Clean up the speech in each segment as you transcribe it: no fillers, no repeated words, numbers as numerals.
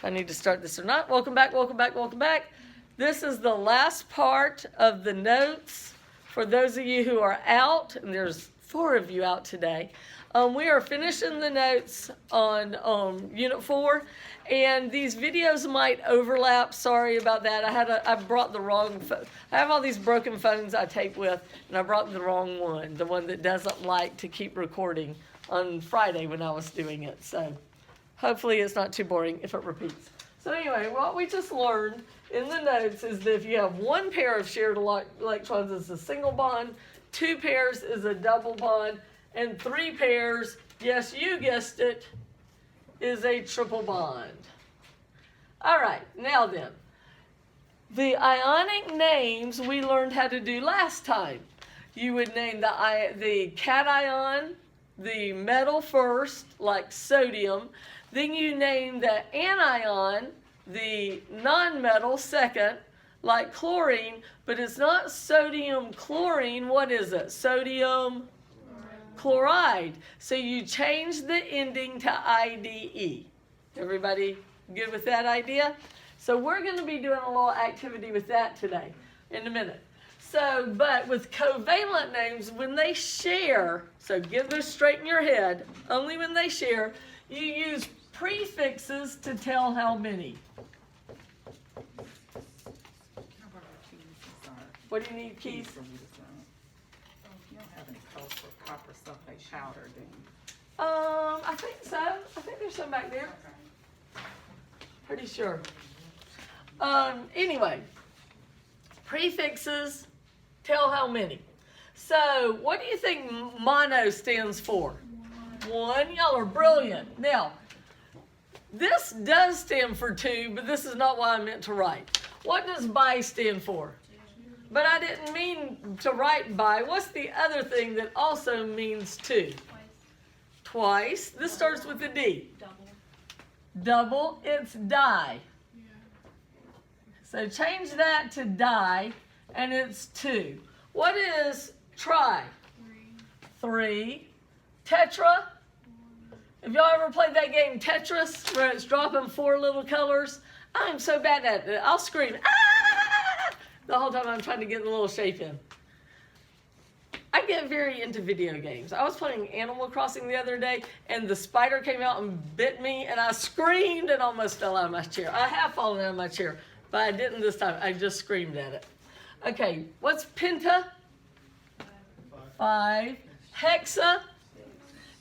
I need to start this or not. Welcome back, welcome back, welcome back. This is the last part of the notes for those of you who are out, and there's 4 of you out today. We are finishing the notes on Unit 4, and these videos might overlap. Sorry about that. I brought the wrong phone. I have all these broken phones I tape with, and I brought the wrong one, the one that doesn't like to keep recording on Friday when I was doing it. So hopefully it's not too boring if it repeats. So anyway, what we just learned in the notes is that if you have 1 pair of shared electrons, it's a single bond, 2 pairs is a double bond, and 3 pairs, yes, you guessed it, is a triple bond. All right, now then, the ionic names we learned how to do last time. You would name the cation, the metal first, like sodium. Then you name the anion, the non-metal, second, like chlorine, but it's not sodium chlorine. What is it? Sodium chloride. So you change the ending to IDE. Everybody good with that idea? So we're going to be doing a little activity with that today in a minute. So, but with covalent names, when they share, so get this straight in your head, only when they share, you use prefixes to tell how many. What do you need, keys? You don't have any copper sulfate powder, do you? I think so. I think there's some back there. Pretty sure. Anyway, prefixes tell how many. So, what do you think mono stands for? 1. Y'all are brilliant. Now, this does stand for 2, but this is not what I meant to write. What does bi stand for? But I didn't mean to write bi. What's the other thing that also means 2? Twice. This starts with a D. Double. It's di. So change that to di, and it's 2. What is tri? 3. Tetra. Have y'all ever played that game Tetris, where it's dropping 4 little colors? I'm so bad at it. I'll scream, ah! The whole time I'm trying to get the little shape in. I get very into video games. I was playing Animal Crossing the other day, and the spider came out and bit me, and I screamed and almost fell out of my chair. I have fallen out of my chair, but I didn't this time. I just screamed at it. Okay, what's penta? 5. Hexa?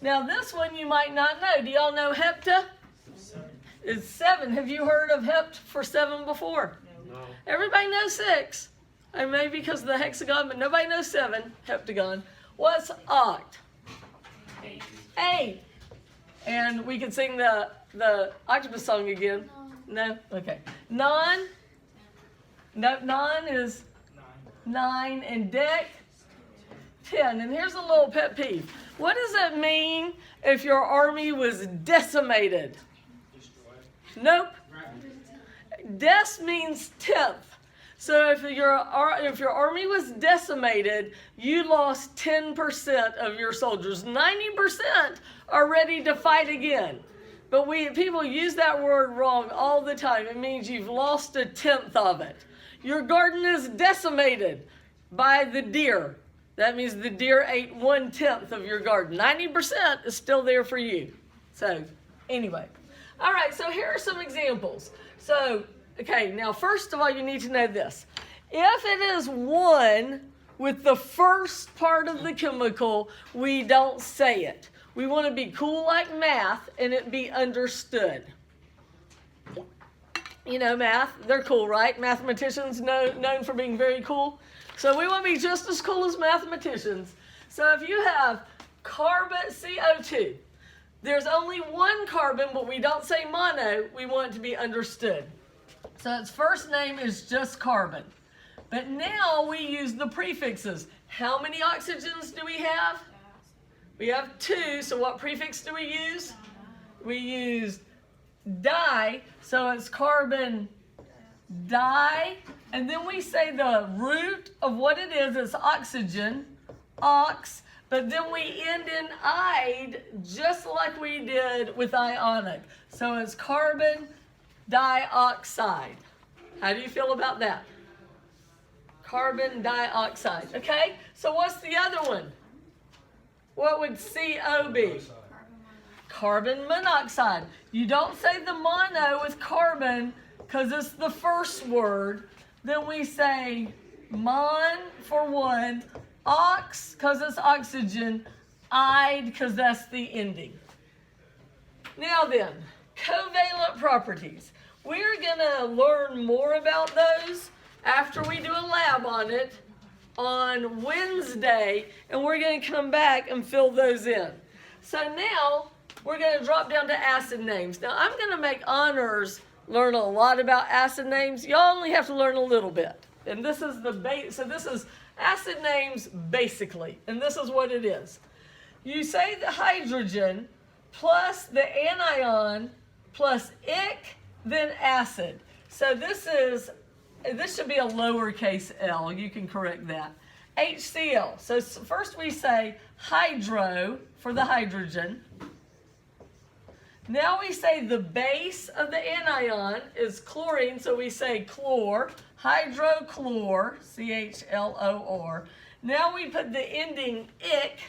Now this one you might not know. Do y'all know hepta? It's 7. Have you heard of hept for 7 before? No. Everybody knows 6. And maybe because of the hexagon, but nobody knows 7, heptagon. What's oct? 8. And we can sing the octopus song again. No? Okay. Non? No, non is 9. And dec? 10. And here's a little pet peeve. What does it mean if your army was decimated? Nope. Des means 10th. So if your army was decimated, you lost 10% of your soldiers. 90% are ready to fight again. But people use that word wrong all the time. It means you've lost 1/10 of it. Your garden is decimated by the deer. That means the deer ate 1/10 of your garden. 90% is still there for you. So anyway. All right, so here are some examples. So, okay, now first of all, you need to know this. If it is 1 with the first part of the chemical, we don't say it. We want to be cool like math and it be understood. You know math, they're cool, right? Mathematicians known for being very cool. So we want to be just as cool as mathematicians. So if you have carbon, CO2, there's only 1 carbon, but we don't say mono. We want it to be understood. So its first name is just carbon. But now we use the prefixes. How many oxygens do we have? We have 2. So what prefix do we use? We use di. So it's carbon di. And then we say the root of what it is oxygen, ox. But then we end in "ide" just like we did with ionic. So it's carbon dioxide. How do you feel about that? Carbon dioxide. Okay, so what's the other one? What would CO be? Carbon monoxide. You don't say the mono with carbon because it's the first word. Then we say mon for one, ox because it's oxygen, ide because that's the ending. Now then, covalent properties. We're going to learn more about those after we do a lab on it on Wednesday, and we're going to come back and fill those in. So now we're going to drop down to acid names. Now I'm going to make honors learn a lot about acid names. Y'all only have to learn a little bit. And this is the base. So this is acid names basically, and this is what it is. You say the hydrogen plus the anion plus ic, then acid. So this should be a lowercase l. You can correct that. HCl. So first we say hydro for the hydrogen. Now we say the base of the anion is chlorine, so we say chlor, hydrochlor, CHLOR. Now we put the ending ic,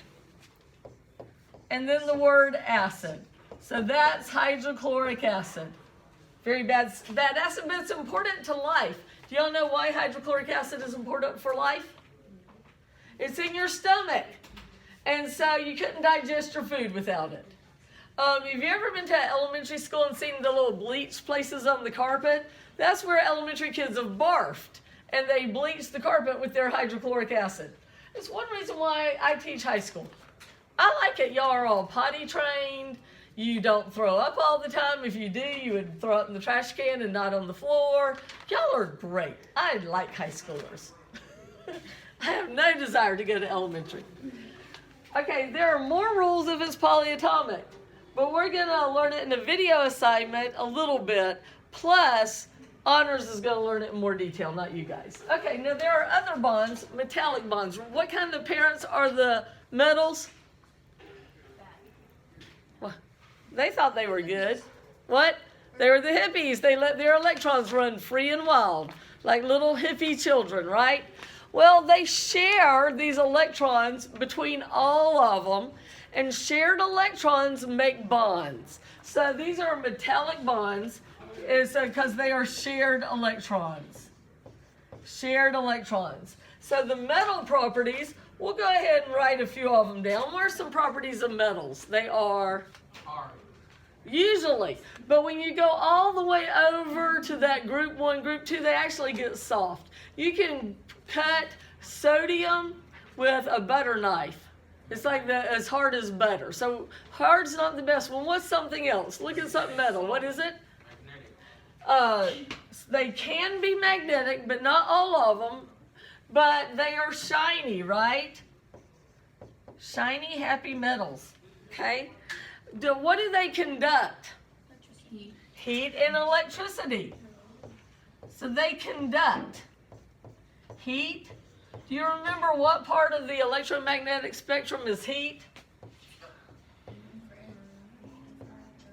and then the word acid. So that's hydrochloric acid. Very bad acid, but it's important to life. Do y'all know why hydrochloric acid is important for life? It's in your stomach. And so you couldn't digest your food without it. Have you ever been to elementary school and seen the little bleach places on the carpet? That's where elementary kids have barfed. And they bleach the carpet with their hydrochloric acid. It's one reason why I teach high school. I like it. Y'all are all potty trained. You don't throw up all the time. If you do, you would throw up in the trash can and not on the floor. Y'all are great. I like high schoolers. I have no desire to go to elementary. Okay, there are more rules if it's polyatomic, but we're going to learn it in a video assignment a little bit, plus honors is going to learn it in more detail, not you guys. Okay, now there are other bonds, metallic bonds. What kind of parents are the metals? They thought they were good. What? They were the hippies. They let their electrons run free and wild, like little hippie children, right? Well, they share these electrons between all of them, and shared electrons make bonds. So these are metallic bonds because they are shared electrons. Shared electrons. So the metal properties, we'll go ahead and write a few of them down. What are some properties of metals? They are hard. Usually. But when you go all the way over to that group 1, group 2, they actually get soft. You can cut sodium with a butter knife. It's like as hard as butter. So hard's not the best one. What's something else? Look at something metal. What is it? Magnetic. They can be magnetic, but not all of them. But they are shiny, right? Shiny, happy metals. Okay? What do they conduct? Heat and electricity. So they conduct heat. Do you remember what part of the electromagnetic spectrum is heat?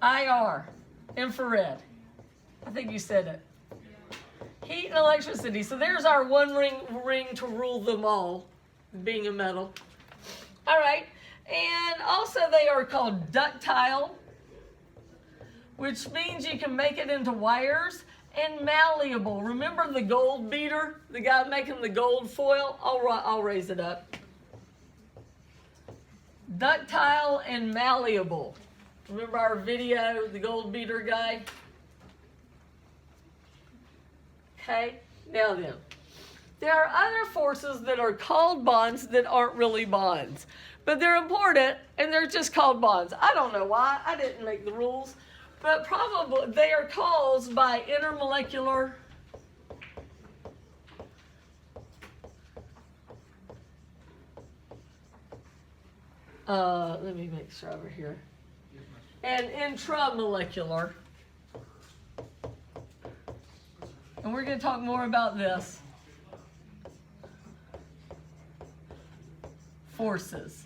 IR, infrared. I think you said it. Heat and electricity. So there's our one ring to rule them all, being a metal. All right. And also they are called ductile, which means you can make it into wires, and malleable. Remember the gold beater, the guy making the gold foil? I'll raise it up. Ductile and malleable. Remember our video, the gold beater guy? Okay, now then. There are other forces that are called bonds that aren't really bonds. But they're important, and they're just called bonds. I don't know why. I didn't make the rules. But probably they are caused by intermolecular let me make sure over here. And intramolecular. And we're going to talk more about this. Forces.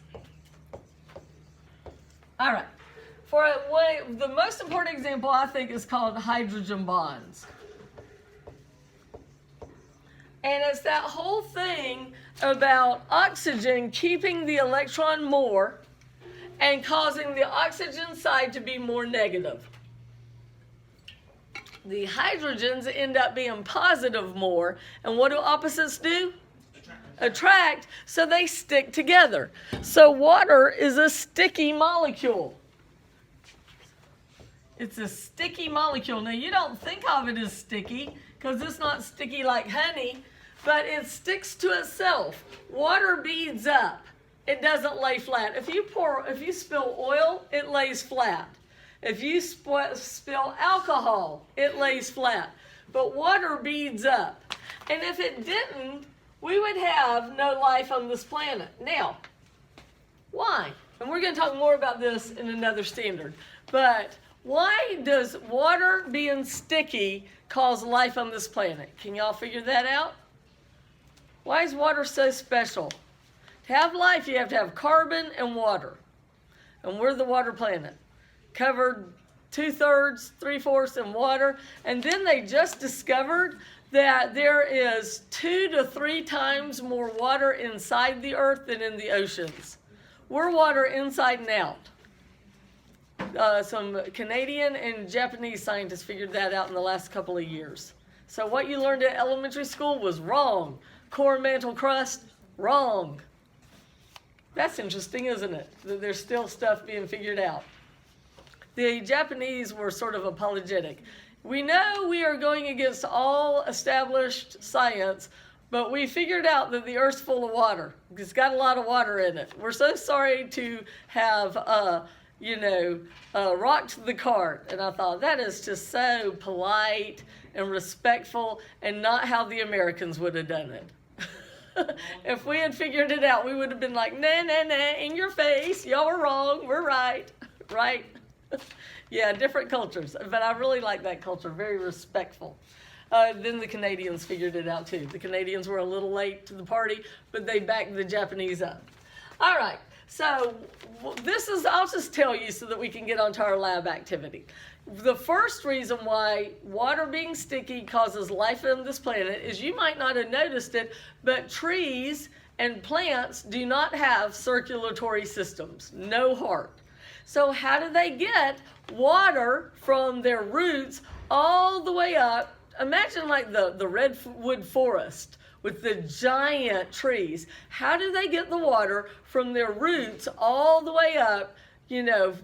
All right. the most important example I think is called hydrogen bonds. And it's that whole thing about oxygen keeping the electron more and causing the oxygen side to be more negative. The hydrogens end up being positive more, and what do opposites do? Attract, so they stick together. So water is a sticky molecule. It's a sticky molecule. Now you don't think of it as sticky because it's not sticky like honey, but it sticks to itself. Water beads up. It doesn't lay flat. If you spill oil, it lays flat. If you spill alcohol, it lays flat. But water beads up. And if it didn't, we would have no life on this planet. Now, why? And we're going to talk more about this in another standard. But why does water being sticky cause life on this planet? Can y'all figure that out? Why is water so special? To have life, you have to have carbon and water. And we're the water planet. Covered 2/3, 3/4 in water. And then they just discovered that there is 2 to 3 times more water inside the earth than in the oceans. We're water inside and out. Some Canadian and Japanese scientists figured that out in the last couple of years. So what you learned at elementary school was wrong. Core mantle crust, wrong. That's interesting, isn't it? That there's still stuff being figured out. The Japanese were sort of apologetic. We know we are going against all established science, but we figured out that the Earth's full of water. It's got a lot of water in it. We're so sorry to have, rocked the cart. And I thought, that is just so polite and respectful and not how the Americans would have done it. If we had figured it out, we would have been like, nah, in your face. Y'all were wrong. We're right. Right? Yeah, different cultures. But I really like that culture. Very respectful. Then the Canadians figured it out too. The Canadians were a little late to the party, but they backed the Japanese up. All right. So I'll just tell you so that we can get onto our lab activity. The first reason why water being sticky causes life on this planet is, you might not have noticed it, but trees and plants do not have circulatory systems, no heart. So how do they get water from their roots all the way up? Imagine like the redwood forest with the giant trees. How do they get the water from their roots all the way up,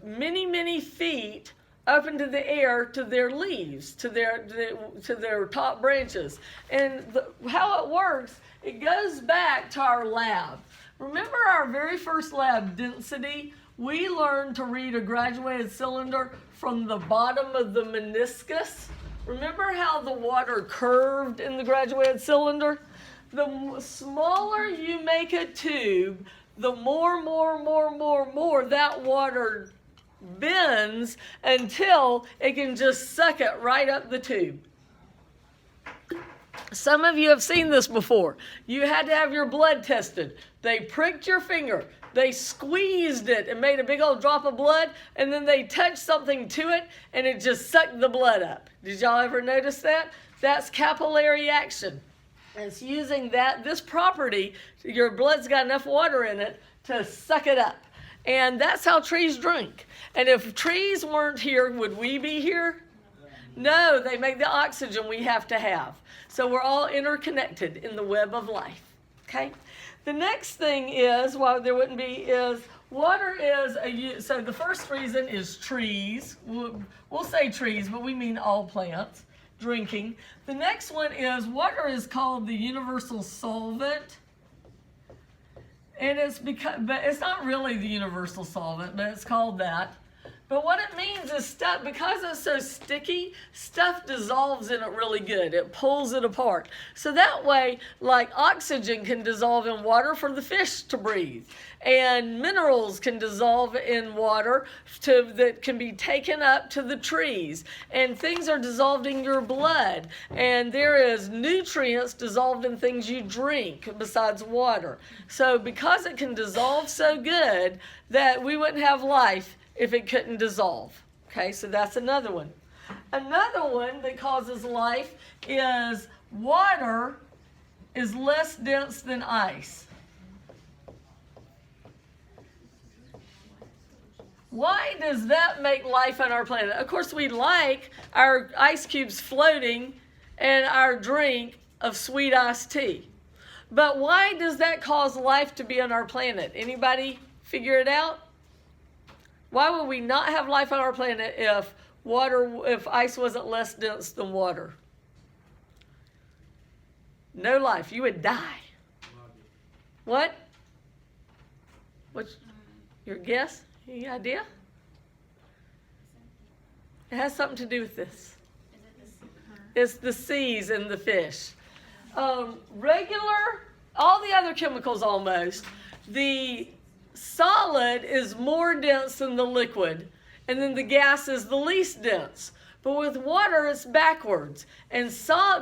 many, many feet up into the air to their leaves, to their top branches? And how it works, it goes back to our lab. Remember our very first lab, density? We learned to read a graduated cylinder from the bottom of the meniscus. Remember how the water curved in the graduated cylinder? The smaller you make a tube, the more that water bends until it can just suck it right up the tube. Some of you have seen this before. You had to have your blood tested. They pricked your finger. They squeezed it and made a big old drop of blood, and then they touched something to it, and it just sucked the blood up. Did y'all ever notice that? That's capillary action. It's using this property, your blood's got enough water in it to suck it up. And that's how trees drink. And if trees weren't here, would we be here? No, they make the oxygen we have to have. So we're all interconnected in the web of life. Okay? The next thing is, why there wouldn't be, is water is so the first reason is trees. We'll say trees, but we mean all plants drinking. The next one is water is called the universal solvent. And but it's not really the universal solvent, but it's called that. But what it means is stuff, because it's so sticky, stuff dissolves in it really good. It pulls it apart. So that way, like oxygen can dissolve in water for the fish to breathe. And minerals can dissolve in water that can be taken up to the trees. And things are dissolved in your blood. And there is nutrients dissolved in things you drink besides water. So because it can dissolve so good that we wouldn't have life if it couldn't dissolve. Okay, so that's another one. Another one that causes life is water is less dense than ice. Why does that make life on our planet? Of course, we like our ice cubes floating and our drink of sweet iced tea. But why does that cause life to be on our planet? Anybody figure it out? Why would we not have life on our planet if ice wasn't less dense than water? No life. You would die. What? What's your guess? Any idea? It has something to do with this. It's the seas and the fish. Regular, all the other chemicals almost, the solid is more dense than the liquid, and then the gas is the least dense. But with water, it's backwards. And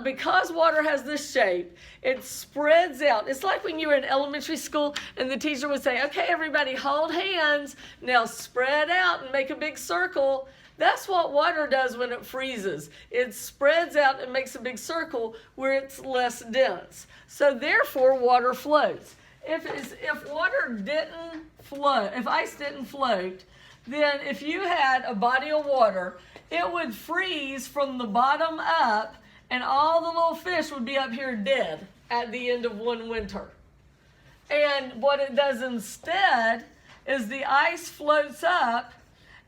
because water has this shape, it spreads out. It's like when you were in elementary school and the teacher would say, okay, everybody hold hands. Now spread out and make a big circle. That's what water does when it freezes. It spreads out and makes a big circle where it's less dense. So therefore, water floats. If water didn't float, if ice didn't float, then if you had a body of water, it would freeze from the bottom up, and all the little fish would be up here dead at the end of one winter. And what it does instead is the ice floats up,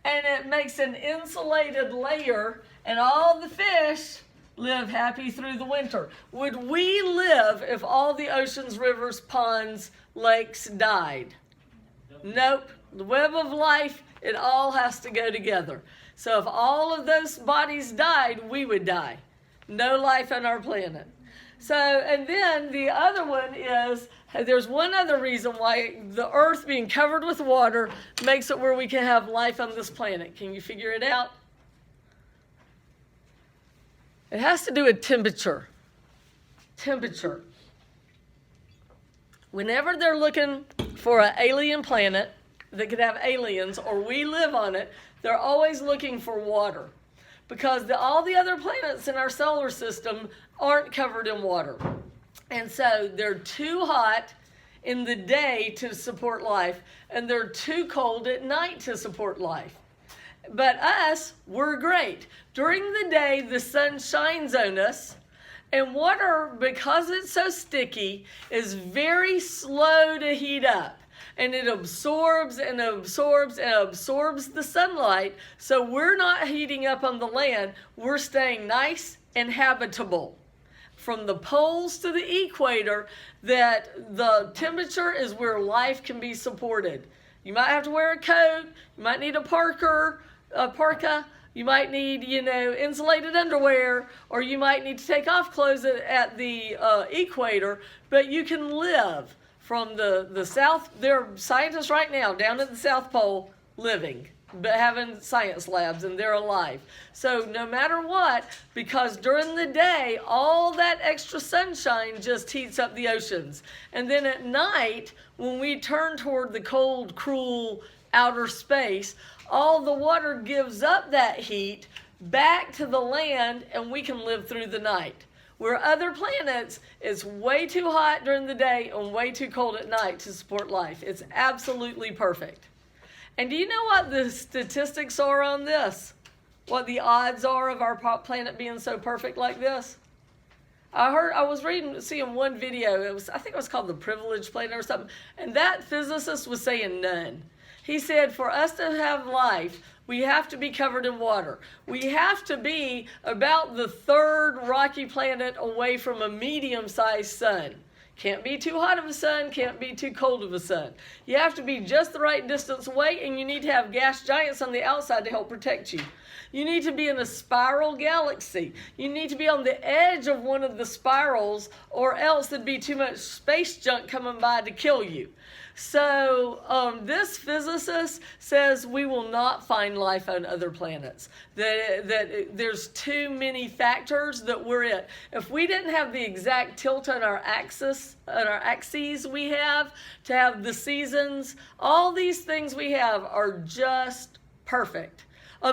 and it makes an insulated layer, and all the fish live happy through the winter. Would we live if all the oceans, rivers, ponds, lakes died? Nope. The web of life, it all has to go together. So if all of those bodies died, we would die. No life on our planet. So, and then the other one is, there's one other reason why the earth being covered with water makes it where we can have life on this planet. Can you figure it out? It has to do with temperature. Temperature. Whenever they're looking for an alien planet that could have aliens, or we live on it, they're always looking for water, because all the other planets in our solar system aren't covered in water. And so they're too hot in the day to support life, and they're too cold at night to support life. But us, we're great. During the day, the sun shines on us, and water, because it's so sticky, is very slow to heat up. And it absorbs and absorbs and absorbs the sunlight. So we're not heating up on the land. We're staying nice and habitable. From the poles to the equator, that the temperature is where life can be supported. You might have to wear a coat. You might need a parka. You might need, insulated underwear, or you might need to take off clothes at the equator, but you can live. From the South, there are scientists right now down at the South Pole living, but having science labs, and they're alive. So no matter what, because during the day, all that extra sunshine just heats up the oceans. And then at night, when we turn toward the cold, cruel outer space, all the water gives up that heat back to the land, and we can live through the night. Where other planets, it's way too hot during the day and way too cold at night to support life. It's absolutely perfect. And do you know what the statistics are on this? What the odds are of our planet being so perfect like this? I was seeing one video. I think it was called The Privileged Planet or something. And that physicist was saying none. He said for us to have life, we have to be covered in water. We have to be about the third rocky planet away from a medium-sized sun. Can't be too hot of a sun, can't be too cold of a sun. You have to be just the right distance away, and you need to have gas giants on the outside to help protect you. You need to be in a spiral galaxy. You need to be on the edge of one of the spirals, or else there'd be too much space junk coming by to kill you. So this physicist says we will not find life on other planets. That there's too many factors that we're in. If we didn't have the exact tilt on our axes we have, to have the seasons, all these things we have are just perfect.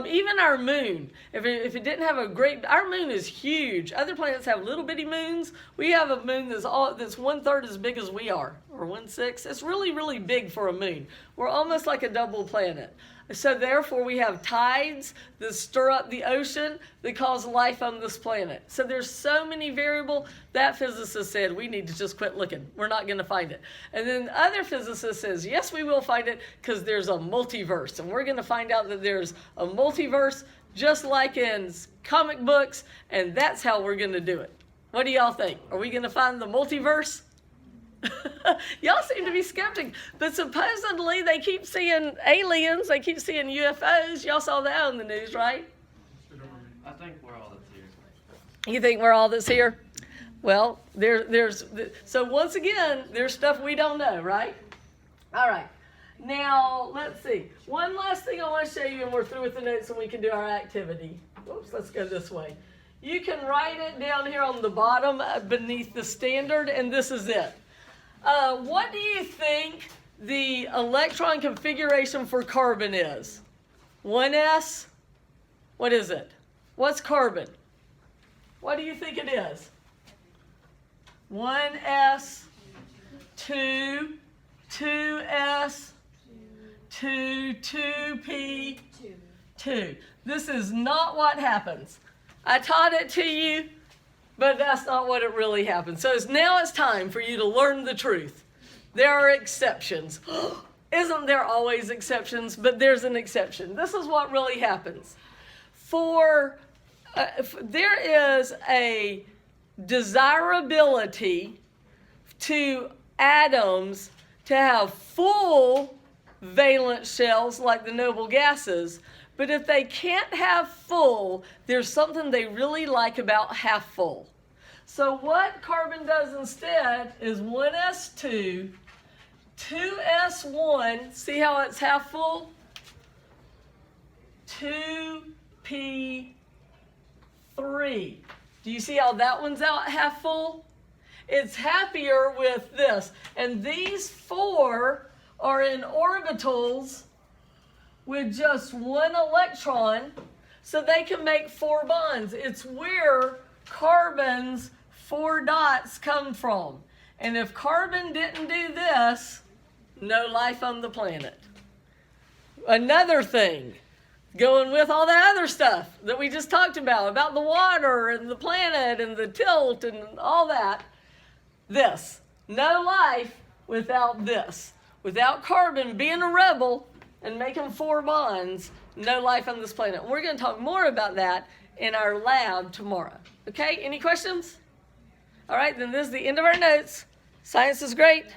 Even our moon, if it didn't have a great, our moon is huge. Other planets have little bitty moons. We have a moon that's 1/3 as big as we are, or 1/6. It's really, really big for a moon. We're almost like a double planet. So therefore we have tides that stir up the ocean that cause life on this planet. So there's so many variables. That physicist said we need to just quit looking. We're not going to find it. And then other physicist says, yes, we will find it because there's a multiverse. And we're going to find out that there's a multiverse just like in comic books. And that's how we're going to do it. What do y'all think? Are we going to find the multiverse? Y'all seem to be skeptic, but supposedly they keep seeing aliens, they keep seeing UFOs. Y'all saw that on the news, right? I think we're all that's here. You think we're all that's here? Well, so once again, there's stuff we don't know, right? All right. Now, let's see. One last thing I want to show you, and we're through with the notes and we can do our activity. Whoops, let's go this way. You can write it down here on the bottom beneath the standard, and this is it. What do you think the electron configuration for carbon is? 1s? What is it? What's carbon? What do you think it is? 1s, 2, 2s, 2, 2p, 2. This is not what happens. I taught it to you, but that's not what it really happens. So now it's time for you to learn the truth. There are exceptions. Isn't there always exceptions? But there's an exception. This is what really happens. There is a desirability to atoms to have full valence shells like the noble gases, but if they can't have full, there's something they really like about half full. So what carbon does instead is 1s2, 2s1, see how it's half full? 2p3. Do you see how that one's out half full? It's happier with this. And these four are in orbitals with just one electron, so they can make 4 bonds. It's where carbon's 4 dots come from. And if carbon didn't do this, no life on the planet. Another thing, going with all that other stuff that we just talked about the water and the planet and the tilt and all that, this. No life without this. Without carbon being a rebel and making 4 bonds, no life on this planet. We're going to talk more about that in our lab tomorrow. Okay, any questions? All right, then this is the end of our notes. Science is great.